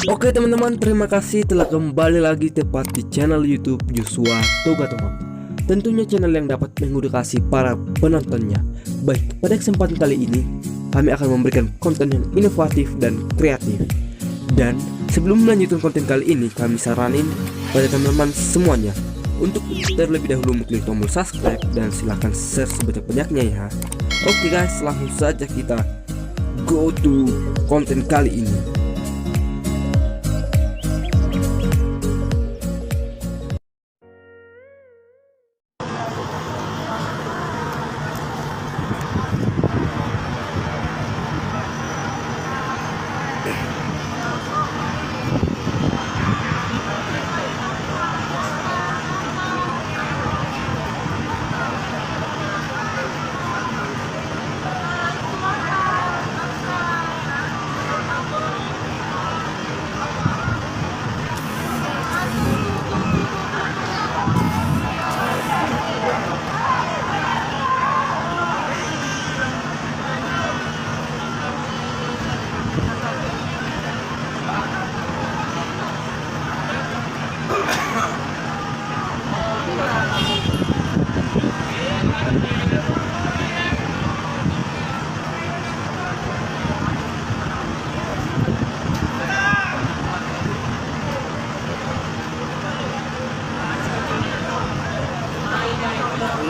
Oke teman-teman, terima kasih telah kembali lagi tepat di channel YouTube Joshua Toga teman. Tentunya channel yang dapat mengedukasi para penontonnya. Baik, pada kesempatan kali ini kami akan memberikan konten yang inovatif dan kreatif. Dan sebelum melanjutkan konten kali ini, kami saranin pada teman-teman semuanya untuk terlebih dahulu mengklik tombol subscribe dan silahkan share sebanyak-banyaknya ya. Oke guys, langsung saja kita go to konten kali ini.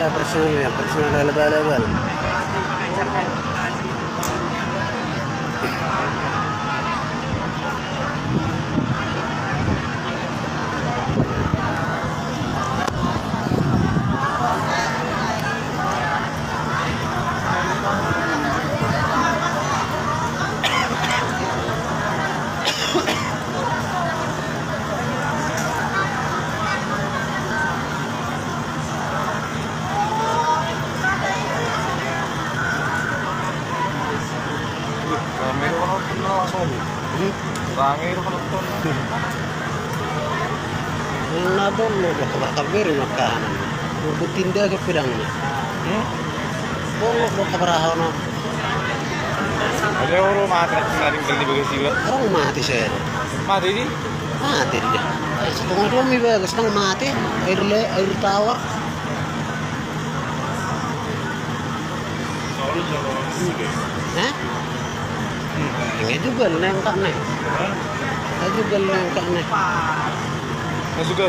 لا برشلونة lebar-lebar. Rame itu penonton. Nabon lo kabar makanan. Bertindak ke pedangnya. Bolok kabar no. Ada orang mati saling beli bagasi juga. Orang mati saya. Mati ini? Mati dia. Setengah dua mi bagus, setengah mati. Air tawar. Hah? Ini juga nengkak nih. Saya juga nengkak nih. Juga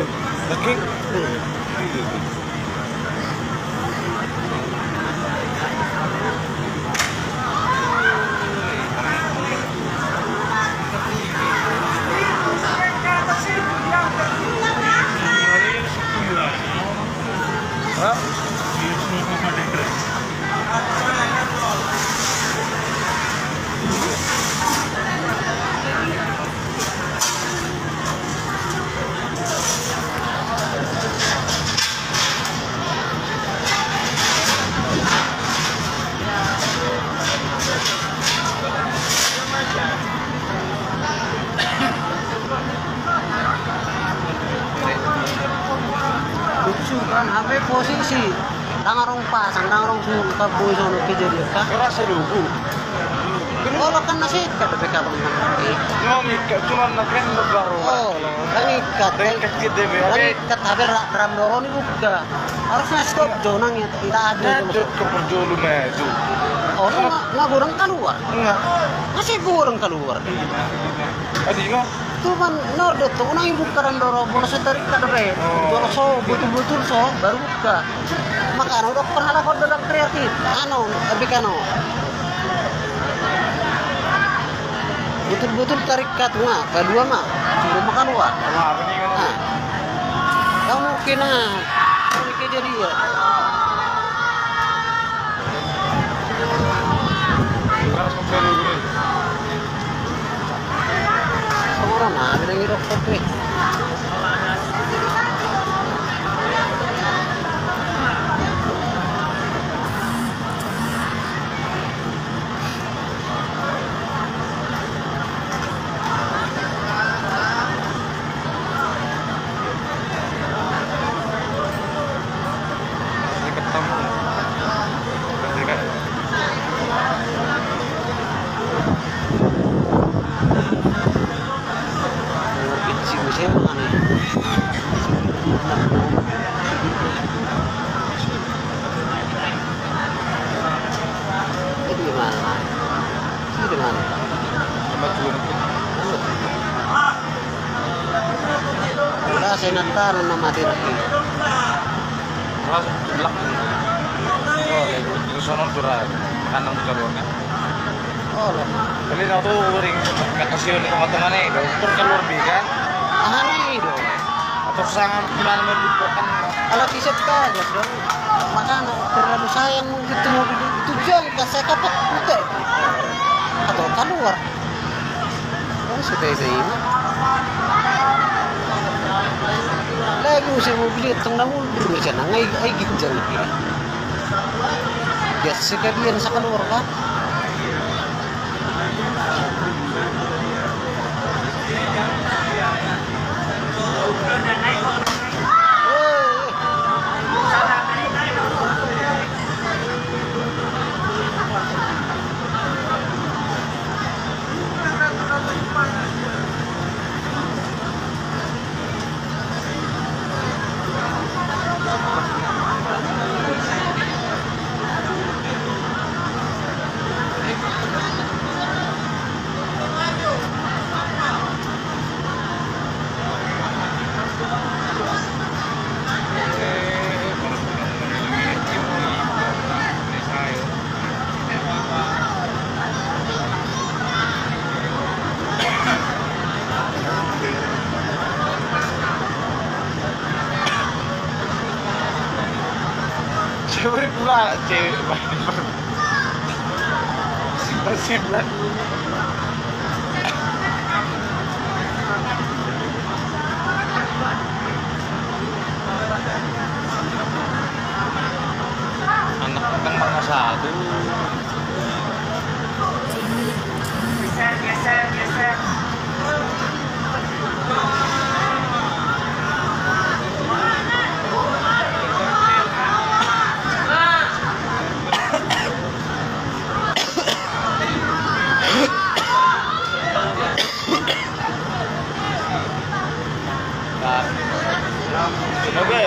daging. Lucu kan, apa posisi tangan pasang, tangan suka boy sono kejadian kan? Kerasa lugu. Oh, kan nasi ikat tapi kapan Mau ikat cuma naken baru. Oh, kan ikat. Ikat gede be. Kan ikat hampir ram dorong ini buka. Harusnya stop jonang ya, tidak ada. Ada keperjolu maju. Oh, nggak goreng keluar. Enggak. Masih goreng keluar. Adi mah Tuh kan, nordot tuh, unang ibu karan dorong, bolos tarik kadre. Bolos so, betul-betul so, baru buka. Makanya udah pernah lapor dalam kreatif. Tapi kano. Betul-betul tarik kat mah, kedua mah, suruh makan luar. apa nih kan? Nah, kamu mungkin ini kejadian. Harus komplain dulu nih. Orang ada yang rokok tuh. senata nama diraki. Terus belak. Oh, itu sono durang. Kanan jalurnya. Oh lah. Kali na tuh ring kasih ni tengah-tengah nih, dokter keluar bi kan. Ahani do. Atau sangat gimana mau dibuatkan. Kalau kisah aja dong. Makanya terlalu sayang gitu mobil itu jual gas saya kapat putih. Atau keluar. Oh sudah ini. Lagi usia mobil itu tengah mundur sana ngai gitu lagi. Biasa sekalian saya keluar kan. Cewek pula cewek bersimpan. Anak kan mana satu. Geser. Oke.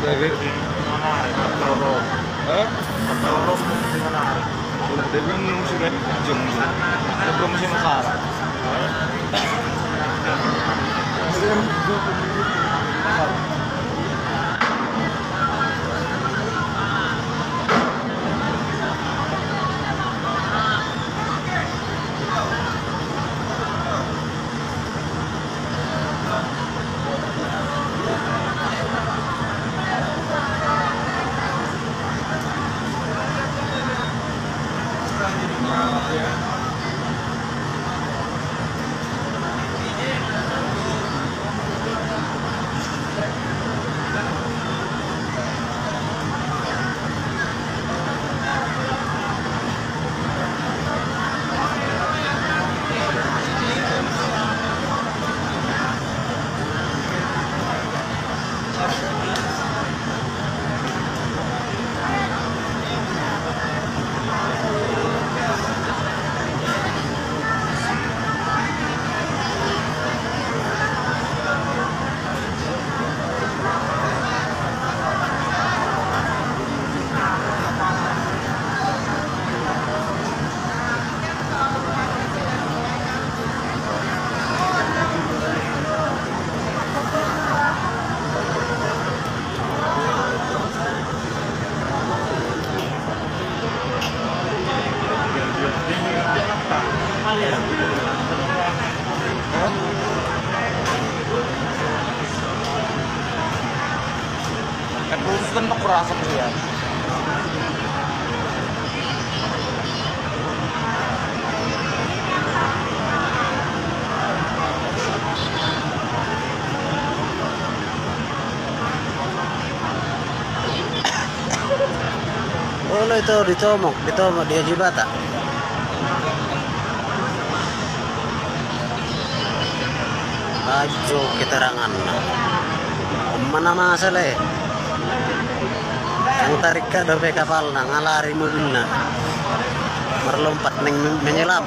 Dari mana? Terorong. Terorong di mana? Udah bingung sudah jam. Belum musim sekarang. Kan khusus kan tak kurasa ya. Oh itu ditomok dia jibata. Baju keterangan. Mana masalah? Yang tarik ke dope kapal na ngalari mobilna. Berlompat menyelam.